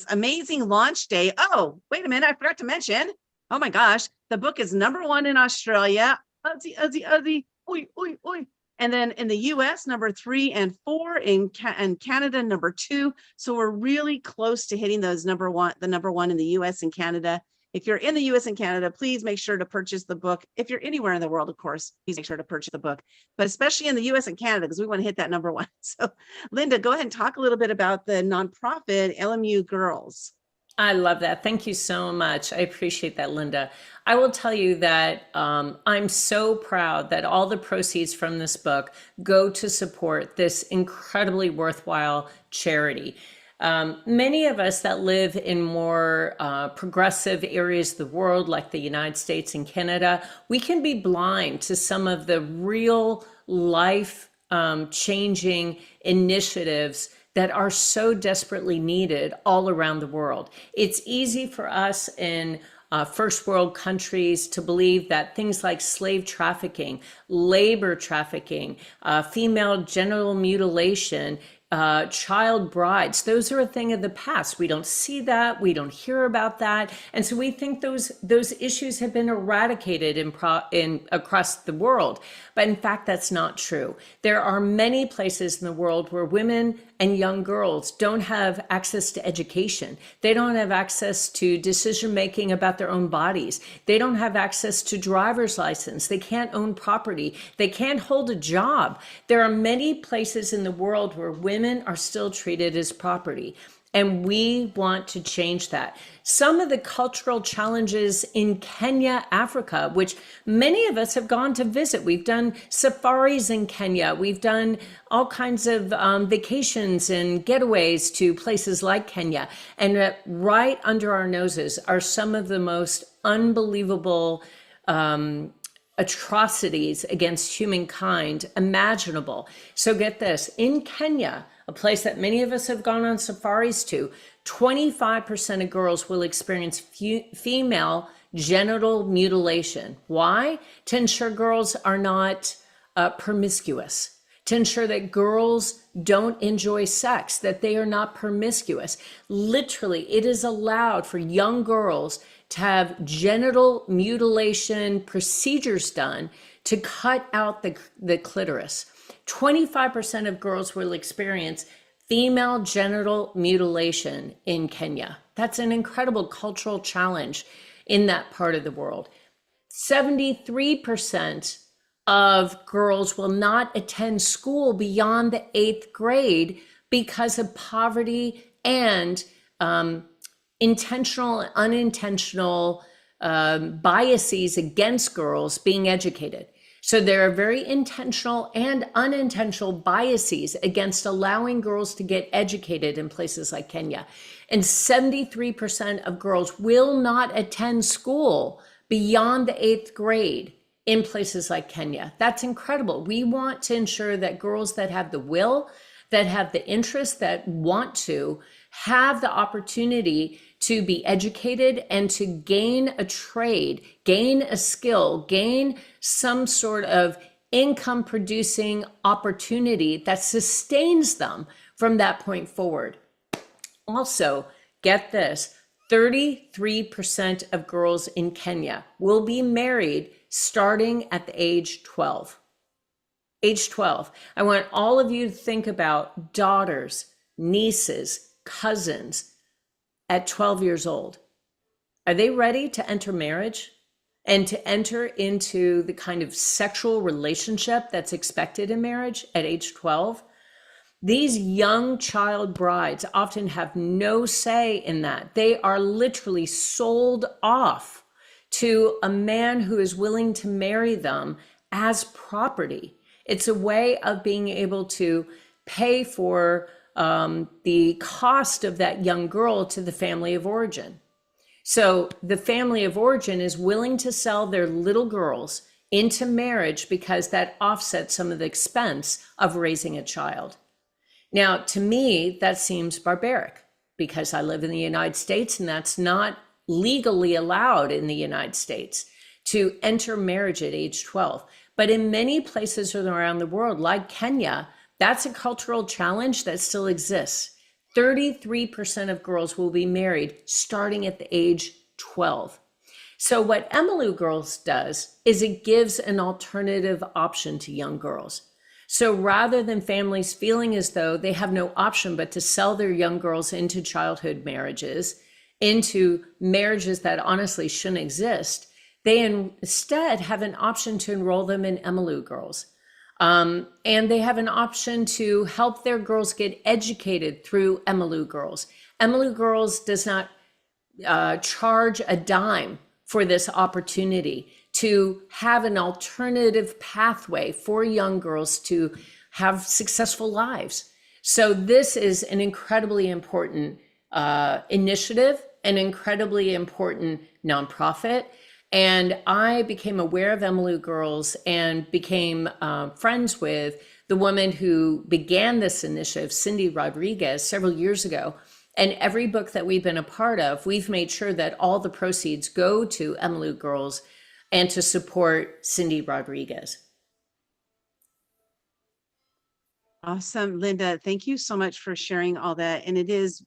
amazing launch day. Oh, wait a minute, I forgot to mention. Oh my gosh, the book is #1 in Australia. Aussie, oi, oi, oi. And then in the US, #3 and 4, in Canada, #2. So we're really close to hitting those the #1 in the US and Canada. If you're in the US and Canada, please make sure to purchase the book. If you're anywhere in the world, of course, please make sure to purchase the book, but especially in the US and Canada, because we want to hit that #1. So Linda, go ahead and talk a little bit about the nonprofit LMU Girls. I love that. Thank you so much. I appreciate that, Linda. I will tell you that I'm so proud that all the proceeds from this book go to support this incredibly worthwhile charity. Many of us that live in more progressive areas of the world, like the United States and Canada, we can be blind to some of the real life changing initiatives that are so desperately needed all around the world. It's easy for us in first world countries to believe that things like slave trafficking, labor trafficking, female genital mutilation, child brides, those are a thing of the past. We don't see that, we don't hear about that, and so we think those issues have been eradicated in across the world. But in fact, that's not true. There are many places in the world where women and young girls don't have access to education. They don't have access to decision making about their own bodies. They don't have access to driver's license. They can't own property. They can't hold a job. There are many places in the world where women are still treated as property. And we want to change that. Some of the cultural challenges in Kenya, Africa, which many of us have gone to visit. We've done safaris in Kenya. We've done all kinds of vacations and getaways to places like Kenya. And right under our noses are some of the most unbelievable atrocities against humankind imaginable. So get this, in Kenya, a place that many of us have gone on safaris to, 25% of girls will experience female genital mutilation. Why? To ensure girls are not promiscuous, to ensure that girls don't enjoy sex, that they are not promiscuous. Literally, it is allowed for young girls to have genital mutilation procedures done to cut out the clitoris. 25% of girls will experience female genital mutilation in Kenya. That's an incredible cultural challenge in that part of the world. 73% of girls will not attend school beyond the 8th grade because of poverty and intentional and unintentional biases against girls being educated. So there are very intentional and unintentional biases against allowing girls to get educated in places like Kenya. And 73% of girls will not attend school beyond the 8th grade in places like Kenya. That's incredible. We want to ensure that girls that have the will, that have the interest, that want to have the opportunity to be educated and to gain a trade, gain a skill, gain some sort of income producing opportunity that sustains them from that point forward. Also, get this, 33% of girls in Kenya will be married starting at the age 12. Age 12. I want all of you to think about daughters, nieces, cousins at 12 years old. Are they ready to enter marriage and to enter into the kind of sexual relationship that's expected in marriage at age 12? These young child brides often have no say in that. They are literally sold off to a man who is willing to marry them as property. It's a way of being able to pay for the cost of that young girl to the family of origin. So the family of origin is willing to sell their little girls into marriage because that offsets some of the expense of raising a child. Now, to me, that seems barbaric because I live in the United States and that's not legally allowed in the United States to enter marriage at age 12. But in many places around the world, like Kenya, that's a cultural challenge that still exists. 33% of girls will be married starting at the age 12. So what Emmylou Girls does is it gives an alternative option to young girls. So rather than families feeling as though they have no option but to sell their young girls into childhood marriages, into marriages that honestly shouldn't exist, they instead have an option to enroll them in Emmylou Girls. And they have an option to help their girls get educated through Emmylou Girls. Emmylou Girls does not charge a dime for this opportunity to have an alternative pathway for young girls to have successful lives. So this is an incredibly important initiative, an incredibly important nonprofit. And I became aware of Emmylou Girls and became friends with the woman who began this initiative, Cindy Rodriguez, several years ago. And every book that we've been a part of, we've made sure that all the proceeds go to Emmylou Girls and to support Cindy Rodriguez. Awesome, Linda. Thank you so much for sharing all that. And it is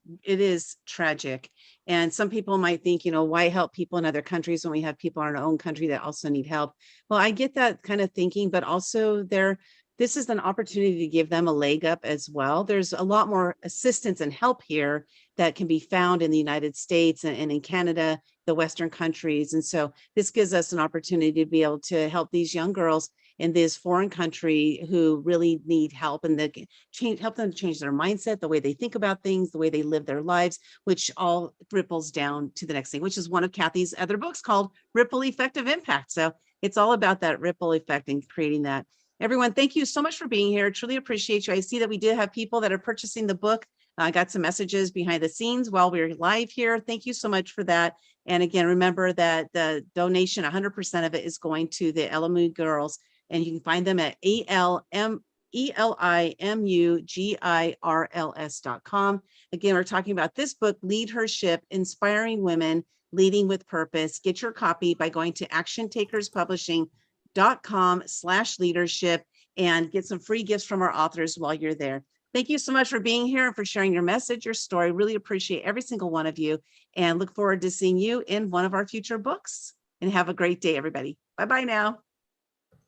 tragic. And some people might think, why help people in other countries when we have people in our own country that also need help? Well, I get that kind of thinking, but also this is an opportunity to give them a leg up as well. There's a lot more assistance and help here that can be found in the United States and in Canada, the Western countries. And so this gives us an opportunity to be able to help these young girls in this foreign country who really need help, and help them to change their mindset, the way they think about things, the way they live their lives, which all ripples down to the next thing, which is one of Kathy's other books called Ripple Effective Impact. So it's all about that ripple effect and creating that. Everyone, thank you so much for being here. Truly appreciate you. I see that we did have people that are purchasing the book. I got some messages behind the scenes while we were live here. Thank you so much for that. And again, remember that the donation, 100% of it is going to the Emmylou Girls. And you can find them at ELIMUGIRLS.com. Again, we're talking about this book, LeadHERship, Inspiring Women, Leading with Purpose. Get your copy by going to actiontakerspublishing.com/leadership and get some free gifts from our authors while you're there. Thank you so much for being here and for sharing your message, your story. Really appreciate every single one of you and look forward to seeing you in one of our future books. And have a great day, everybody. Bye-bye now.